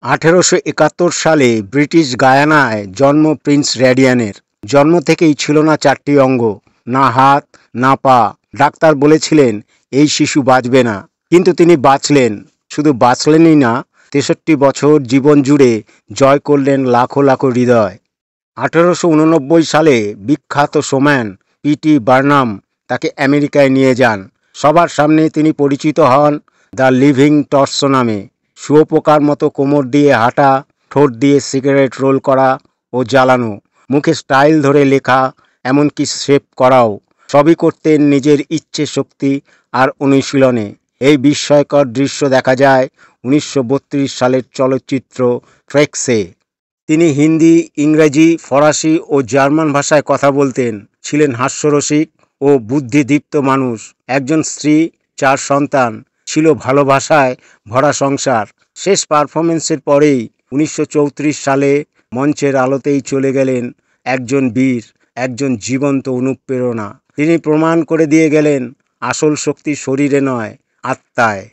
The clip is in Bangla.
1871 সালে ব্রিটিশ গায়ানায় জন্ম প্রিন্স রেডিয়ানের। জন্ম থেকেই ছিল না 4টি অঙ্গ, না হাত, না পা। ডাক্তার বলেছিলেন এই শিশু বাঁচবে না, কিন্তু তিনি বাঁচলেন। শুধু বাঁচলেনই না, 63 বছর জীবন জুড়ে জয় করলেন লাখো লাখো হৃদয়। 1889 সালে বিখ্যাত শোম্যান P.T. বার্নাম তাকে আমেরিকায় নিয়ে যান। সবার সামনে তিনি পরিচিত হন দ্য লিভিং টর্চ নামে। শুঁয়োপোকার মতো কোমর দিয়ে হাঁটা, ঠোঁট দিয়ে সিগারেট রোল করা ও জ্বালানো, মুখে স্টাইল ধরে লেখা, এমনকি শেভ করাও, সবই করতেন নিজের ইচ্ছে শক্তি আর অনুশীলনে। এই বিস্ময়কর দৃশ্য দেখা যায় 1932 সালের চলচ্চিত্র ট্রেক্সে। তিনি হিন্দি, ইংরেজি, ফরাসি ও জার্মান ভাষায় কথা বলতেন, ছিলেন হাস্যরসিক ও বুদ্ধিদীপ্ত মানুষ। একজন স্ত্রী, 4 সন্তান, ছিল ভালোবাসায় ভরা সংসার। শেষ পারফরমেন্সের পরেই 1934 সালে মঞ্চের আলোতেই চলে গেলেন একজন বীর, একজন জীবন্ত অনুপ্রেরণা। তিনি প্রমাণ করে দিয়ে গেলেন আসল শক্তি শরীরে নয়, আত্মায়।